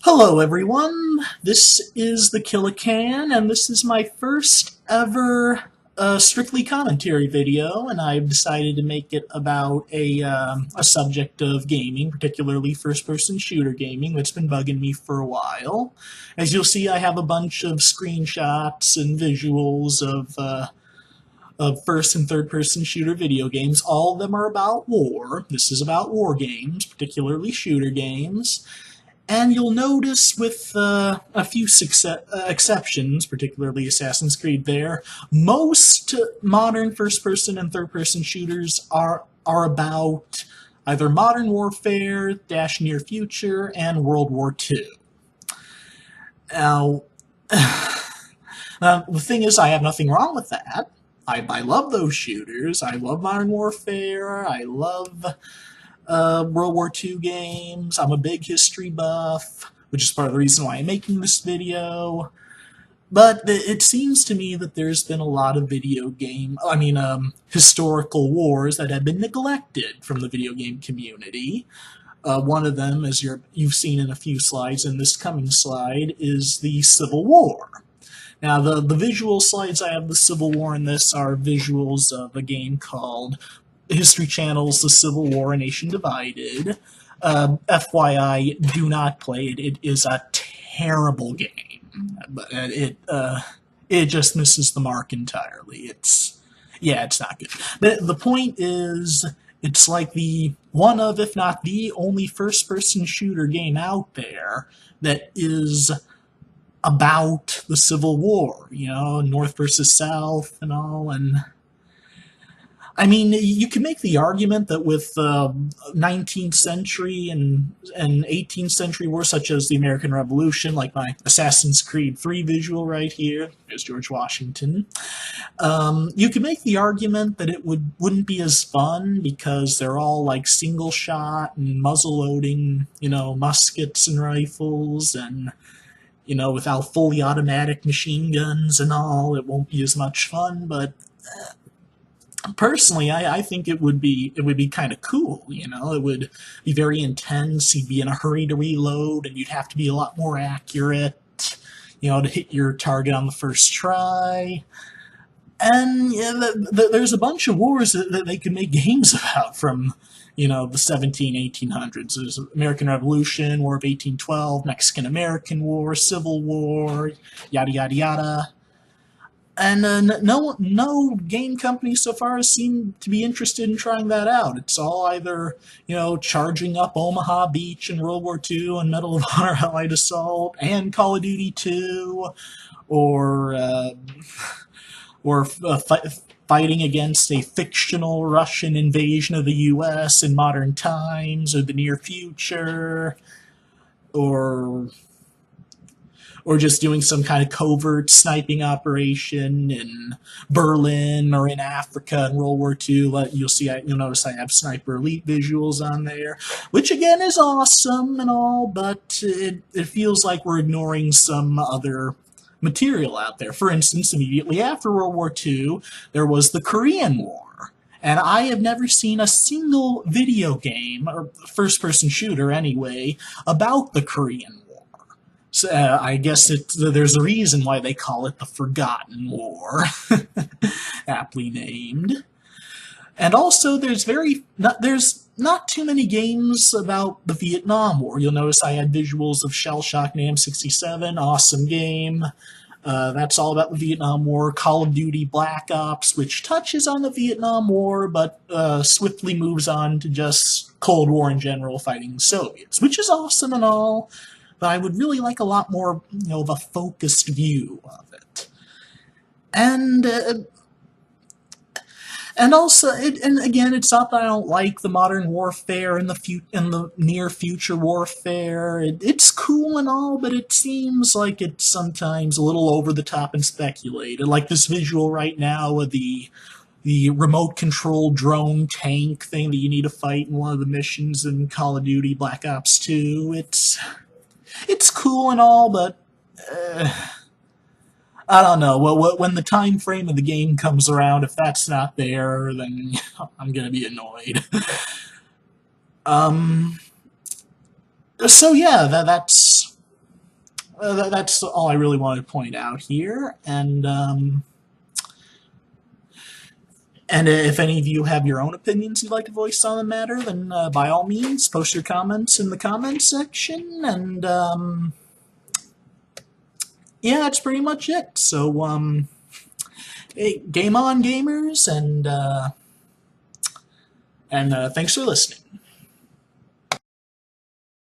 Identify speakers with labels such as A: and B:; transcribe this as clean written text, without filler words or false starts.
A: Hello everyone, this is the Killacan, and this is my first ever strictly commentary video, and I've decided to make it about a subject of gaming, particularly first-person shooter gaming, that's been bugging me for a while. As you'll see, I have a bunch of screenshots and visuals of first and third-person shooter video games. All of them are about war. This is about war games, particularly shooter games. And you'll notice with a few exceptions, particularly Assassin's Creed there, most modern first-person and third-person shooters are about either modern warfare, near future, and World War II. Now, the thing is, I have nothing wrong with that. I love those shooters. I love modern warfare. I love World War II games. I'm a big history buff, which is part of the reason why I'm making this video. But it seems to me that there's been a lot of historical wars that have been neglected from the video game community. One of them, as you've seen in a few slides in this coming slide, is the Civil War. Now, the visual slides I have the Civil War in this are visuals of a game called History Channel's The Civil War: A Nation Divided. FYI, do not play it. It is a terrible game. But it just misses the mark entirely. It's not good. The point is, it's like one of, if not the only first-person shooter game out there that is about the Civil War, North versus South and all, and I mean, you can make the argument that with 19th century and 18th century wars, such as the American Revolution, like my Assassin's Creed 3 visual right here, there's George Washington, you can make the argument that it wouldn't be as fun because they're all like single shot and muzzle loading, muskets and rifles, and without fully automatic machine guns and all, it won't be as much fun, but personally, I think it would be kind of cool. It would be very intense. You'd be in a hurry to reload, and you'd have to be a lot more accurate, to hit your target on the first try. And there's a bunch of wars that they could make games about from, the 1800s. There's American Revolution, War of 1812, Mexican-American War, Civil War, yada yada yada. And no game company so far has seemed to be interested in trying that out. It's all either, charging up Omaha Beach in World War II and Medal of Honor Allied Assault and Call of Duty 2, or fighting against a fictional Russian invasion of the U.S. in modern times or the near future, or just doing some kind of covert sniping operation in Berlin or in Africa in World War II. You'll notice I have Sniper Elite visuals on there, which again is awesome and all, but it feels like we're ignoring some other material out there. For instance, immediately after World War II, there was the Korean War. And I have never seen a single video game, or first-person shooter anyway, about the Korean War. So, I guess there's a reason why they call it the Forgotten War, aptly named. And also, there's not too many games about the Vietnam War. You'll notice I had visuals of Shell Shock and AM67, awesome game. That's all about the Vietnam War. Call of Duty Black Ops, which touches on the Vietnam War, but swiftly moves on to just Cold War in general, fighting Soviets, which is awesome and all. But I would really like a lot more, of a focused view of it. And also, again, it's not that I don't like the modern warfare and the near future warfare. It's cool and all, but it seems like it's sometimes a little over the top and speculated. Like this visual right now of the remote control drone tank thing that you need to fight in one of the missions in Call of Duty Black Ops 2. It's cool and all, but I don't know. Well, when the time frame of the game comes around, if that's not there, then I'm gonna be annoyed. So yeah, that's that's all I really wanted to point out here. And if any of you have your own opinions you'd like to voice on the matter, then by all means, post your comments in the comments section. And yeah, that's pretty much it. So hey, game on, gamers, and thanks for listening.